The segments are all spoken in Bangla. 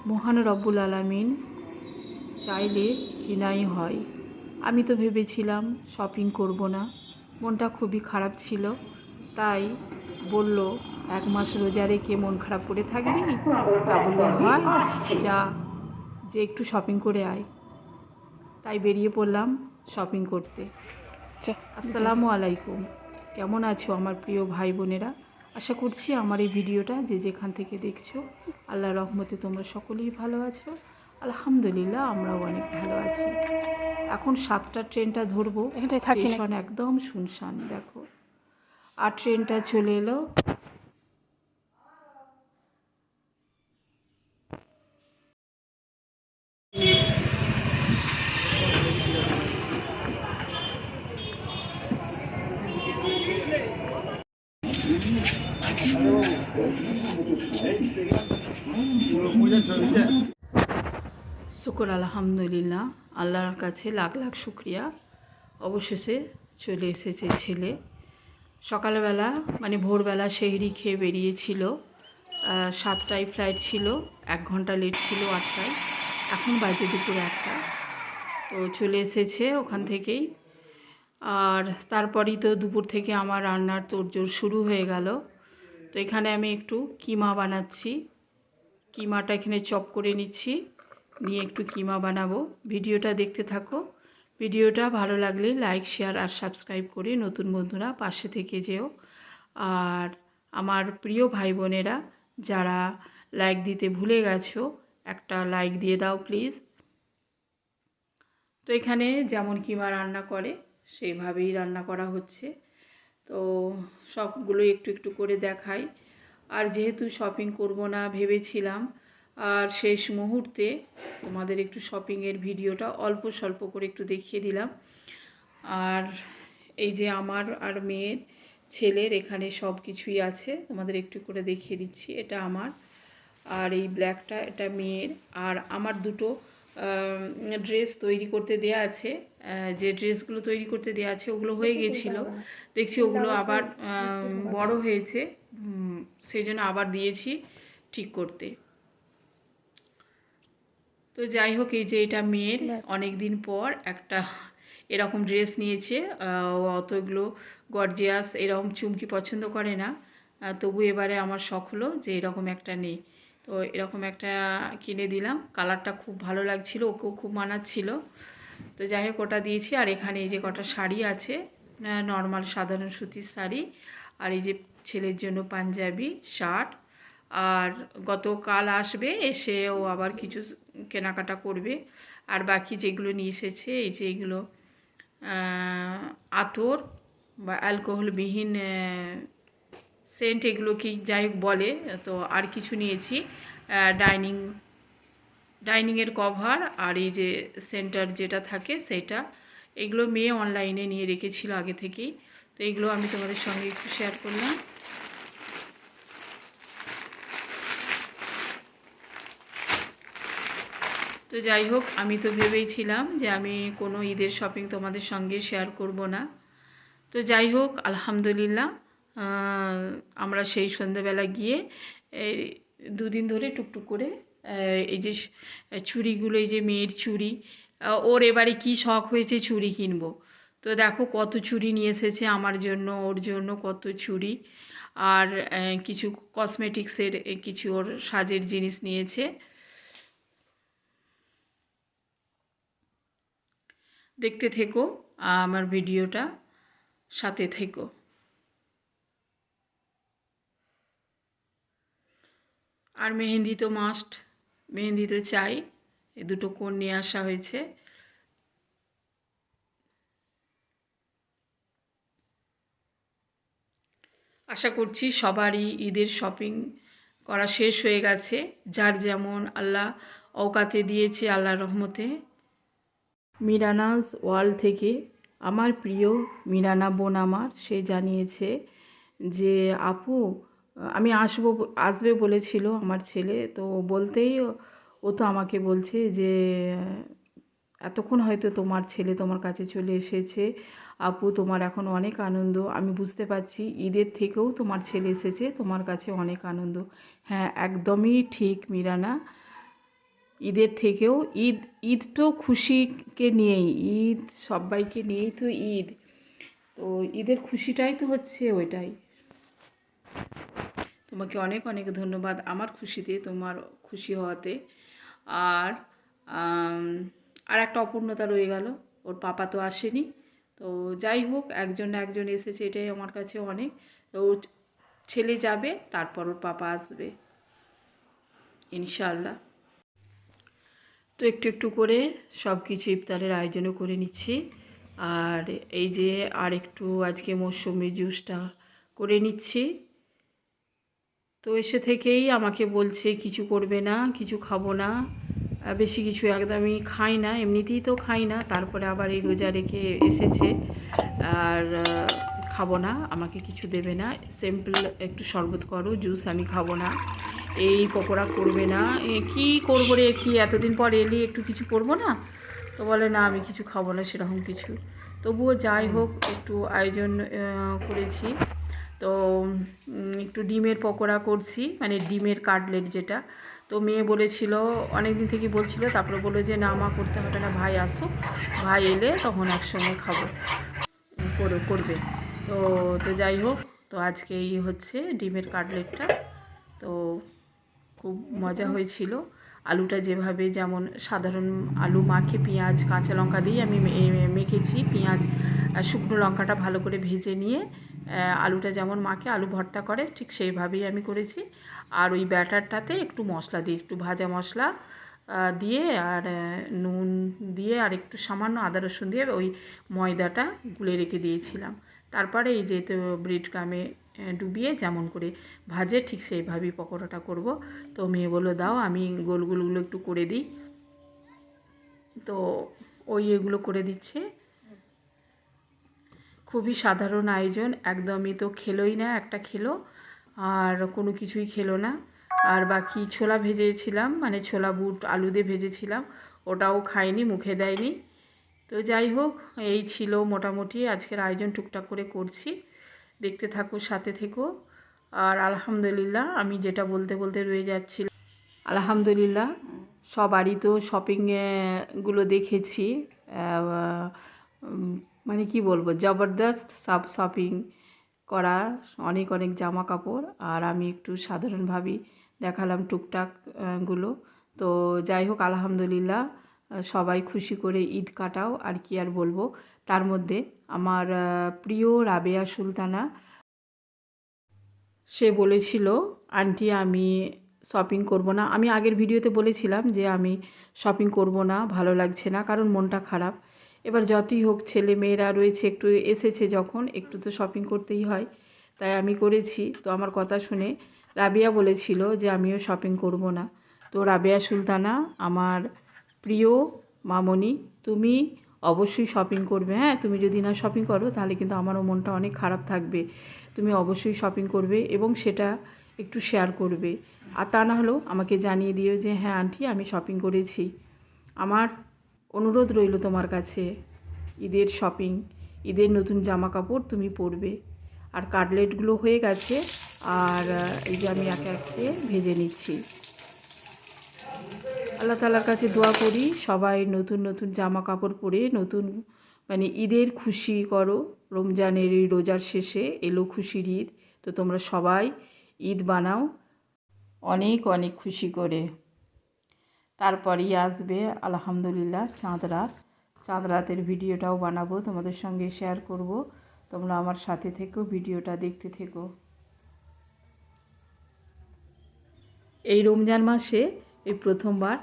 মহান রব্বুল আলামিন চাইলে কিনাই হয়। আমি তো ভেবেছিলাম শপিং করব না, মনটা খুবই খারাপ ছিল। তাই বলল, 1 মাস রোজা রেখে মন খারাপ করে থাকবি? তা বললে হয়? যা, যে একটু শপিং করে আয়। তাই বেরিয়ে পড়লাম শপিং করতে। আসসালামু আলাইকুম। কেমন আছো আমার প্রিয় ভাই বোনেরা? আশা করছি আমার এই ভিডিওটা যে যেখান থেকে দেখছো, আল্লাহর রহমতে তোমরা সকলেই ভালো আছো। আলহামদুলিল্লাহ, আমরাও অনেক ভালো আছি। এখন 7টার ট্রেনটা ধরবো, স্টেশন একদম শুনশান। দেখো, আর ট্রেনটা চলে এলো। শুকর আলহামদুলিল্লাহ, আল্লাহর কাছে লাখ লাখ শুক্রিয়া। অবশেষে চলে এসেছে ছেলে। সকালবেলা মানে ভোরবেলা সেহরি খেয়ে বেরিয়েছিল। 7টায় ফ্লাইট ছিল, 1 ঘন্টা লেট ছিল 8টায়। এখন বাজে দুপুর 1টা। তো চলে এসেছে ওখান থেকেই। আর তারপরই তো দুপুর থেকে আমার রান্নার তোড়জোড় শুরু হয়ে গেল। তো এখানে আমি একটু কিমা বানাচ্ছি। কিমাটা এখানে চপ করে নিচ্ছি, নিয়ে একটু কিমা বানাবো। ভিডিওটা দেখতে থাকো। ভিডিওটা ভালো লাগলে লাইক, শেয়ার আর সাবস্ক্রাইব করে নতুন বন্ধুরা পাশে থেকে যেও। আর আমার প্রিয় ভাই বোনেরা যারা লাইক দিতে ভুলে গেছো, একটা লাইক দিয়ে দাও প্লিজ। তো এখানে যেমন কিমা রান্না করে সেইভাবেই রান্না করা হচ্ছে। তো সবগুলো একটু একটু করে দেখাই। আর যেহেতু শপিং করব না ভেবেছিলাম, আর শেষ মুহূর্তে তোমাদের একটু শপিংয়ের ভিডিওটা অল্প স্বল্প করে একটু দেখিয়ে দিলাম। আর এই যে আমার আর মেয়ের, ছেলের এখানে সব কিছুই আছে, তোমাদের একটু করে দেখিয়ে দিচ্ছি। এটা আমার, আর এই ব্ল্যাকটা এটা মেয়ের। আর আমার দুটো ড্রেস তৈরি করতে দেয়া আছে। যে ড্রেসগুলো তৈরি করতে দেওয়া আছে ওগুলো হয়ে গেছিলো, দেখছি ওগুলো আবার বড় হয়েছে, সেই জন্য আবার দিয়েছি ঠিক করতে। তো যাই হোক, এই যে এটা মেয়ের, অনেক দিন পর একটা এরকম ড্রেস নিয়েছে। ও অতগুলো গর্জিয়াস এরকম চুমকি পছন্দ করে না, তবু এবারে আমার শখ হলো যে এরকম একটা নেই। তো এরকম একটা কিনে দিলাম। কালারটা খুব ভালো লাগছিল, ওকেও খুব মানাচ্ছিল। তো যাই হোক, ওটা দিয়েছি। আর এখানে এই যে কটা শাড়ি আছে, নর্মাল সাধারণ সুতির শাড়ি। আর এই যে ছেলের জন্য পাঞ্জাবি শার্ট। আর গতকাল আসবে, এসে ও আবার কিছু কেনাকাটা করবে। আর বাকি যেগুলো নিয়ে এসেছে, এই যে এগুলো আতর বা অ্যালকোহলবিহীন সেন্ট, এগুলো কি যাই বলে। তো আর কিছু নিয়েছি, ডাইনিংয়ের কভার, আর এই যে সেন্টার যেটা থাকে সেটা। এগুলো মেয়ে অনলাইনে নিয়ে রেখেছিল আগে থেকেই। তো এগুলো আমি তোমাদের সঙ্গে একটু শেয়ার করলাম। তো যাই হোক, আমি তো ভেবেইছিলাম যে আমি কোনো ঈদের শপিং তোমাদের সঙ্গে শেয়ার করব না। তো যাই হোক, আলহামদুলিল্লাহ, আমরা সেই সন্ধ্যেবেলা গিয়ে এই 2 দিন ধরে টুকটুক করে এই যে চুড়িগুলো, এই যে মেয়ের চুড়ি, ওর এবারে কি শখ হয়েছে চুড়ি কিনবো। তো দেখো কত চুড়ি নিয়ে এসেছে আমার জন্য, ওর জন্য কত চুড়ি। আর কিছু কসমেটিক্সের কিছু ওর সাজের জিনিস নিয়েছে। দেখতে থেকো আমার ভিডিওটা, সাথে থেকো। আর মেহেন্দি তো মাস্ট, মেহেন্দি তো চাই। এ দুটো কোণ নিয়ে আসা হয়েছে। আশা করছি সবারই ঈদের শপিং করা শেষ হয়ে গেছে, যার যেমন আল্লাহ অওকাতে দিয়েছে, আল্লাহর রহমতে। মিরানাজ ওয়ার্ল্ড থেকে আমার প্রিয় মিরানা বোন আমার, সে জানিয়েছে যে আপু, আমি আসবে বলেছিল আমার ছেলে। তো বলতেই ও তো আমাকে বলছে যে এতক্ষণ হয়তো তোমার ছেলে তোমার কাছে চলে এসেছে আপু, তোমার এখন অনেক আনন্দ। আমি বুঝতে পারছি ঈদের থেকেও তোমার ছেলে এসেছে, তোমার কাছে অনেক আনন্দ। হ্যাঁ, একদমই ঠিক মিরানা। ঈদের থেকেও ঈদ তো খুশিকে নিয়েই, ঈদ সবাইকে নিয়েই তো ঈদ, তো ঈদের খুশিটাই তো হচ্ছে ওইটাই। তোমাকে অনেক অনেক ধন্যবাদ আমার খুশিতে, তোমার খুশি হওয়াতে। আর আর একটা অপূর্ণতা রয়ে গেল, ওর পাপা তো আসেনি। তো যাই হোক, একজন না একজন এসেছে, এটাই আমার কাছে অনেক। তো ওর ছেলে যাবে, তারপর ওর পাপা আসবে ইনশাআল্লাহ। তো একটু একটু করে সব কিছু ইফতারের আয়োজনও করে নিচ্ছি। আর এই যে আর একটু আজকে মৌসুমি জুসটা করে নিচ্ছি। তো এসে থেকেই আমাকে বলছে কিছু করবে না, কিছু খাবো না, বেশি কিছু একদমই খাই না, এমনিতেই তো খাই না, তারপরে আবার এই রোজা রেখে এসেছে। আর খাবো না, আমাকে কিছু দেবে না, সিম্পল একটু শরবত করো, জুস আমি খাবো না, এই পকোড়া করবে না, কি করবো রে, কি এতদিন পর এলি একটু কিছু করবো না? তো বলে না আমি কিছু খাবো না সেরকম কিছু। তবুও যাই হোক একটু আয়োজন করেছি। তো একটু ডিমের পকোড়া করছি, মানে ডিমের কাটলেট যেটা। তো মেয়ে বলেছিল, অনেক দিন থেকে বলছিল, তারপরে বললো যে না মা করতে হবে না, ভাই আসুক, ভাই এলে তখন একসঙ্গে খাবো, করবে। তো তো যাই হোক, তো আজকে এই হচ্ছে ডিমের কাটলেটটা। তো খুব মজা হয়েছিল। আলুটা যেভাবে, যেমন সাধারণ আলু মাখে পেঁয়াজ কাঁচা লঙ্কা দিয়ে আমি মেখেছি, পেঁয়াজ শুকনো লঙ্কাটা ভালো করে ভেজে নিয়ে আলুটা যেমন মাখে আলু ভর্তা করে, ঠিক সেইভাবেই আমি করেছি। আর ওই ব্যাটারটাতে একটু মশলা দিই, একটু ভাজা মশলা দিয়ে আর নুন দিয়ে আর একটু সামান্য আদা রসুন দিয়ে ওই ময়দাটা গুলে রেখে দিয়েছিলাম। তারপরে এই যে তো ব্রেড ক্রামে ডুবিয়ে যেমন করে ভাজে ঠিক সেইভাবেই পকোড়াটা করব। তো মেয়ে বললো দাও আমি গোলগুলোগুলো একটু করে দিই। তো ওই এগুলো করে দিচ্ছে। খুবই সাধারণ আয়োজন, একদমই তো খেলোই না, একটা খেলো আর কোনো কিছুই খেলো না। আর বাকি ছোলা ভেজেছিলাম, মানে ছোলা বুট আলু দিয়ে ভেজেছিলাম, ওটাও খায়নি, মুখে দেয়নি। তো যাই হোক, এই ছিল মোটামুটি আজকের আয়োজন, টুকটাক করে করছি, দেখতে থাকো, সাথে থেকো। আর আলহামদুলিল্লাহ, আমি যেটা বলতে বলতে রয়ে যাচ্ছিল, আলহামদুলিল্লাহ সবারই তো শপিংগুলো দেখেছি, মানে কি বলবো, জবরদস্ত সব শপিং করা, অনেক অনেক জামা কাপড়, আর আমি একটু সাধারণভাবেই দেখালাম টুকটাক গুলো। তো যাই হোক আলহামদুলিল্লাহ, সবাই খুশি করে ঈদ কাটাও, আর কি আর বলবো। তার মধ্যে আমার প্রিয় রাবেয়া সুলতানা, সে বলেছিল আন্টি আমি শপিং করব না। আমি আগের ভিডিওতে বলেছিলাম যে আমি শপিং করব না, ভালো লাগছে না, কারণ মনটা খারাপ। এবার যতই হোক ছেলে মেয়েরা রয়েছে, একটু এসেছে যখন, একটু তো শপিং করতেই হয়, তাই আমি করেছি। তো আমার কথা শুনে রাবেয়া বলেছিল যে আমিও শপিং করব না। তো রাবেয়া সুলতানা আমার প্রিয় মামনি, তুমি অবশ্যই শপিং করবে, হ্যাঁ, তুমি যদি না শপিং করো তাহলে কিন্তু আমারও মনটা অনেক খারাপ থাকবে। তুমি অবশ্যই শপিং করবে এবং সেটা একটু শেয়ার করবে, আর তা না হলেও আমাকে জানিয়ে দিও যে হ্যাঁ আন্টি আমি শপিং করেছি। আমার অনুরোধ রইল তোমার কাছে, ঈদের শপিং, ঈদের নতুন জামা কাপড় তুমি পরবে। আর কাটলেটগুলো হয়ে গেছে, আর এই যে আমি একে একে ভেজে নিচ্ছি। আল্লাহ তাআলার কাছে দোয়া করি সবাই নতুন নতুন জামা কাপড় পরে নতুন, মানে ঈদের খুশি করো। রমজানের এই রোজার শেষে এলো খুশির ঈদ। তো তোমরা সবাই ঈদ বানাও অনেক অনেক খুশি করে। তারপরেই আসবে আলহামদুলিল্লাহ চাঁদ রাত। চাঁদ রাতের ভিডিওটাও বানাবো, তোমাদের সঙ্গে শেয়ার করব। তোমরা আমার সাথে থেকো, ভিডিওটা দেখতে থেকো। এই রমজান মাসে এই প্রথমবার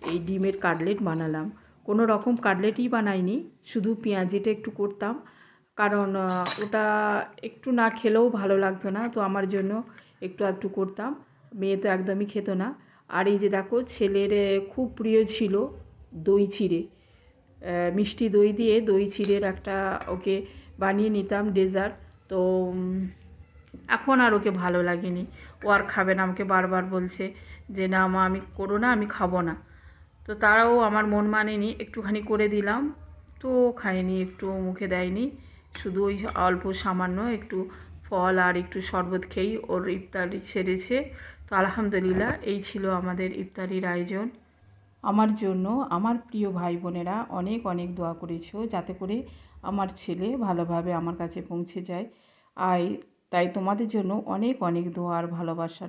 এই ডিমের কাটলেট বানালাম। কোনো রকম কাটলেটই বানাইনি, শুধু পেঁয়াজিটা একটু করতাম, কারণ ওটা একটু না খেলেও ভালো লাগতো না, তো আমার জন্য একটু আধটু করতাম। মেয়ে তো একদমই খেত না। আর এই যে দেখো, ছেলের খুব প্রিয় ছিল দই চিড়ে, মিষ্টি দই দিয়ে দই চিড়ের একটা ওকে বানিয়ে নিতাম ডেজার্ট। তো এখন আর ওকে ভালো লাগেনি, ও আর খাবে না, আমাকে বারবার বলছে যে না মা আমি করো না, আমি খাবো না। তো তারাও আমার মন মানেনি, একটুখানি করে দিলাম, তো খায়নি, একটু মুখে দেয়নি, শুধু ওই অল্প সামান্য একটু ফল আর একটু শরবত খেয়েই ওর ইফতারি সেরেছে। তো আলহামদুলিল্লাহ এই ছিল আমাদের ইফতারির আয়োজন। আমার জন্য আমার প্রিয় ভাই বোনেরা অনেক অনেক দোয়া করেছো যাতে করে আমার ছেলে ভালোভাবে আমার কাছে পৌঁছে যায়। তাই তোমাদের জন্য অনেক অনেক দোয়া আর ভালোবাসা রইল।